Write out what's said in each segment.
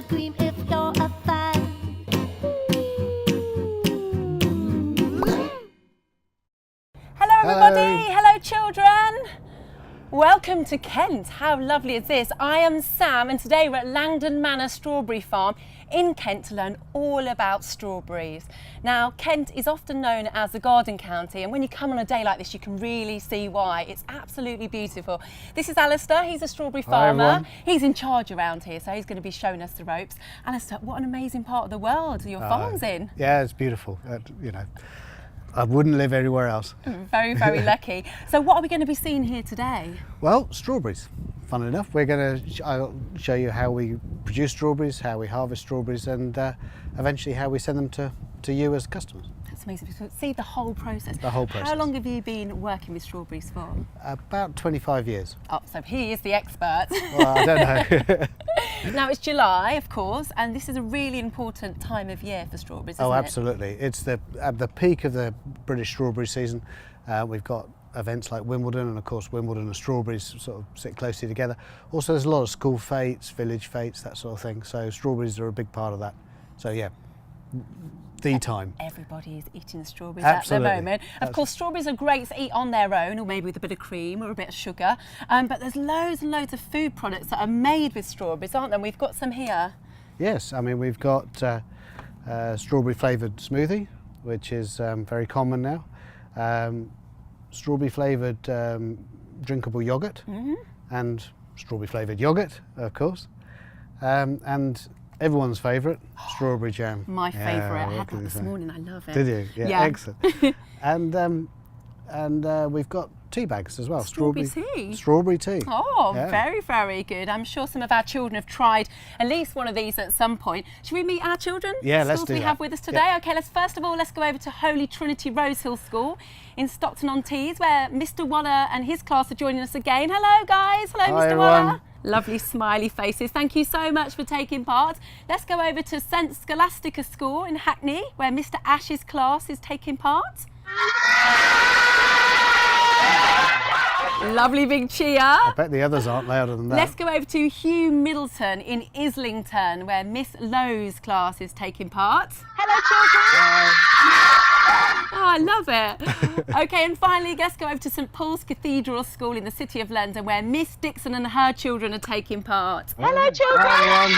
Dream if you're a fan. Hello everybody, hello children. Welcome to Kent. How lovely is this? I am Sam and today we're at Langdon Manor Strawberry Farm in Kent to learn all about strawberries. Now, Kent is often known as the Garden County, and when you come on a day like this you can really see why. It's absolutely beautiful. This is Alistair, he's a strawberry farmer. everyone. He's in charge around here, so he's going to be showing us the ropes. Alistair, what an amazing part of the world your farm's in. Yeah, it's beautiful. I wouldn't live anywhere else. Very, very lucky. So what are we going to be seeing here today? Well, strawberries. Fun enough. I'll show you how we produce strawberries, how we harvest strawberries, and eventually how we send them to you as customers. That's amazing. So see the whole process. The whole process. How long have you been working with strawberries for? About 25 years. Oh, so he is the expert. Well, I don't know. Now it's July, of course, and this is a really important time of year for strawberries, isn't Oh, it? absolutely. It's at the peak of the British strawberry season. We've got events like Wimbledon, and of course Wimbledon and strawberries sort of sit closely together. Also, there's a lot of school fetes, village fetes, that sort of thing. So strawberries are a big part of that. So yeah, the time. Everybody is eating strawberries Absolutely. at the moment. Of course, strawberries are great to eat on their own, or maybe with a bit of cream or a bit of sugar. But there's loads and loads of food products that are made with strawberries, aren't there? We've got some here. Yes, I mean we've got strawberry flavoured smoothie, which is very common now. Strawberry flavoured drinkable yogurt, and strawberry flavoured yogurt, of course, and everyone's favourite, strawberry jam. My favourite. I what had can that you this say? morning. I love it. Did you? Yeah. Excellent. and we've got tea bags as well. Strawberry tea? Strawberry tea. Oh, Yeah. very, very good. I'm sure some of our children have tried at least one of these at some point. Should we meet our children? Yeah, let's Schools do we that. have with us today. Yeah. Okay, let's go over to Holy Trinity Rosehill School in Stockton-on-Tees, where Mr. Waller and his class are joining us again. Hello, guys. Hello, Hi, Mr. everyone. Waller. Lovely smiley faces. Thank you so much for taking part. Let's go over to St Scholastica School in Hackney, where Mr. Ash's class is taking part. Lovely big cheer. I bet the others aren't louder than that. Let's go over to Hugh Middleton in Islington, where Miss Lowe's class is taking part. Hello, children. Oh, I love it. Okay, and finally, let's go over to St Paul's Cathedral School in the City of London, where Miss Dixon and her children are taking part. Hello, children.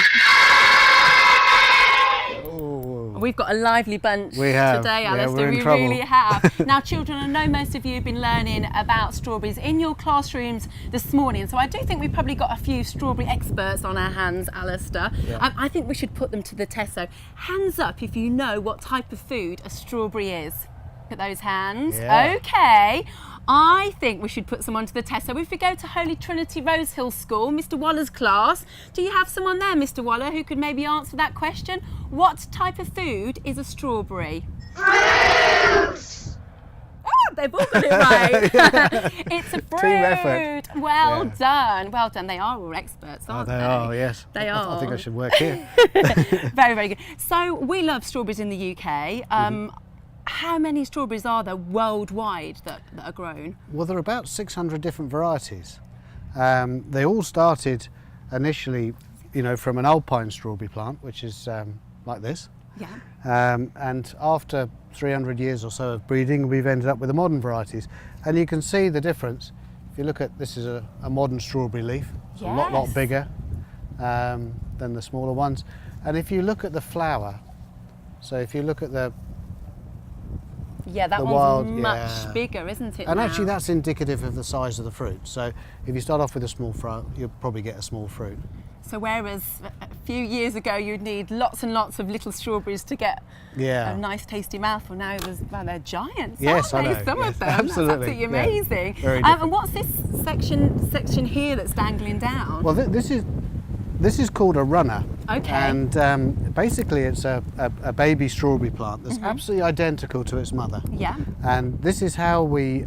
Oh. We've got a lively bunch We have. today, Yeah, Alistair. we're in we trouble. really have. Now, children, I know most of you have been learning about strawberries in your classrooms this morning, so I do think we've probably got a few strawberry experts on our hands, Alistair. Yeah. I think we should put them to the test. So, hands up if you know what type of food a strawberry is. Look at those hands. Yeah. Okay. I think we should put someone to the test. So if we go to Holy Trinity Rosehill School, Mr. Waller's class, do you have someone there, Mr. Waller, who could maybe answer that question? What type of food is a strawberry? Fruit! Oh, they've all got it right. It's a fruit. Team effort. Well Yeah. done. Well done. They are all experts, Oh, aren't they they? are, yes. They are. I think I should work here. Very, very good. So we love strawberries in the UK. How many strawberries are there worldwide that are grown? Well, there are about 600 different varieties. They all started initially, from an alpine strawberry plant, which is like this. Yeah. And after 300 years or so of breeding, we've ended up with the modern varieties. And you can see the difference. If you look at, this is a modern strawberry leaf. It's a lot Yes. bigger than the smaller ones. And if you look at the flower, so if you look at Yeah, that The one's wild, much yeah. bigger, isn't it? and now? actually that's indicative of the size of the fruit. So if you start off with a small fruit, you'll probably get a small fruit. So whereas a few years ago you'd need lots and lots of little strawberries to get Yeah. a nice tasty mouthful, now they're giants, Yes, aren't I they? know, Some yes, of them. absolutely, That's absolutely yeah. amazing. Very And different. what's this section here that's dangling down? Well, this is called a runner. Okay. And basically it's a baby strawberry plant that's absolutely identical to its mother. Yeah. And this is how we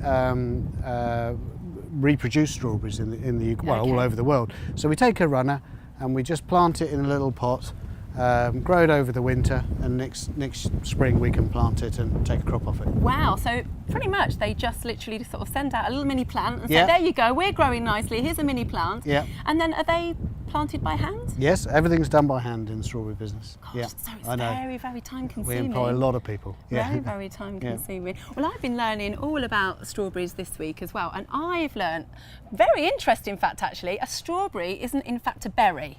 reproduce strawberries in the UK, well, all Okay. over the world. So we take a runner and we just plant it in a little pot, grow it over the winter, and next spring we can plant it and take a crop off it. Wow, so pretty much they just literally sort of send out a little mini plant and say, Yeah. there you go, we're growing nicely, here's a mini plant. Yeah. And then are they planted by hand? Yes, everything's done by hand in the strawberry business. Gosh, Yeah, so it's I know. very, very time We consuming. employ a lot of people. Yeah. Very, very time Yeah. consuming. Well, I've been learning all about strawberries this week as well, and I've learnt, very interesting fact actually, a strawberry isn't in fact a berry.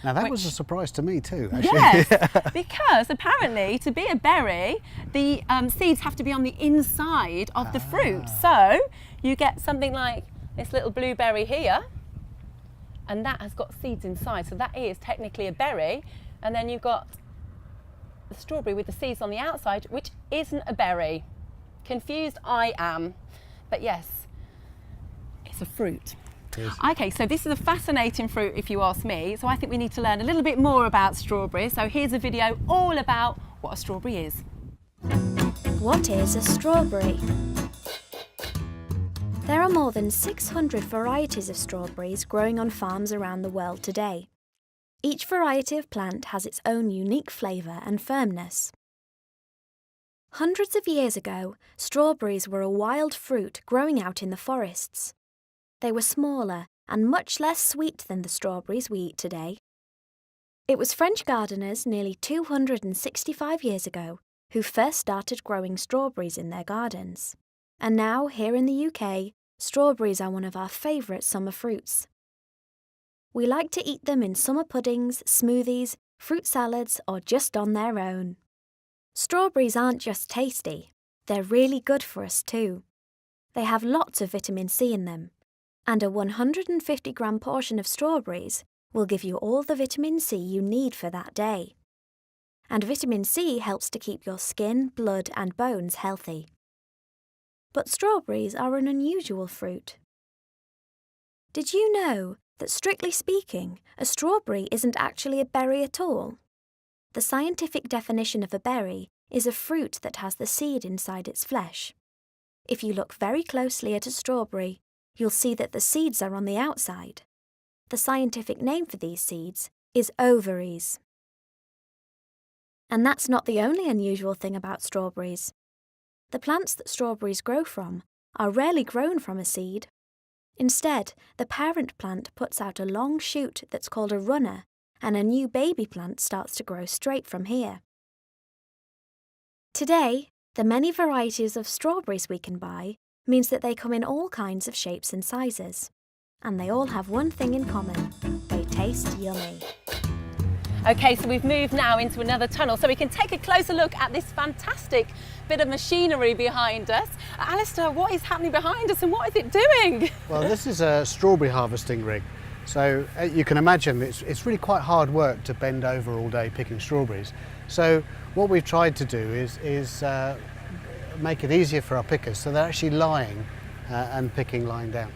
Now that was a surprise to me too, actually. Yes, because apparently to be a berry, the seeds have to be on the inside of the fruit. So you get something like this little blueberry here, and that has got seeds inside. So that is technically a berry. And then you've got the strawberry with the seeds on the outside, which isn't a berry. Confused I am, but yes, it's a fruit. Yes. Okay, so this is a fascinating fruit if you ask me, so I think we need to learn a little bit more about strawberries. So here's a video all about what a strawberry is. What is a strawberry? There are more than 600 varieties of strawberries growing on farms around the world today. Each variety of plant has its own unique flavour and firmness. Hundreds of years ago, strawberries were a wild fruit growing out in the forests. They were smaller and much less sweet than the strawberries we eat today. It was French gardeners nearly 265 years ago who first started growing strawberries in their gardens. And now, here in the UK, strawberries are one of our favourite summer fruits. We like to eat them in summer puddings, smoothies, fruit salads, or just on their own. Strawberries aren't just tasty, they're really good for us too. They have lots of vitamin C in them, and a 150-gram portion of strawberries will give you all the vitamin C you need for that day. And vitamin C helps to keep your skin, blood, and bones healthy. But strawberries are an unusual fruit. Did you know that, strictly speaking, a strawberry isn't actually a berry at all? The scientific definition of a berry is a fruit that has the seed inside its flesh. If you look very closely at a strawberry, you'll see that the seeds are on the outside. The scientific name for these seeds is ovaries. And that's not the only unusual thing about strawberries. The plants that strawberries grow from are rarely grown from a seed. Instead, the parent plant puts out a long shoot that's called a runner, and a new baby plant starts to grow straight from here. Today, the many varieties of strawberries we can buy means that they come in all kinds of shapes and sizes. And they all have one thing in common: they taste yummy. Okay, so we've moved now into another tunnel so we can take a closer look at this fantastic bit of machinery behind us. Alistair, what is happening behind us and what is it doing? Well, this is a strawberry harvesting rig. So you can imagine it's really quite hard work to bend over all day picking strawberries. So what we've tried to do is make it easier for our pickers, so they're actually lying and picking lying down.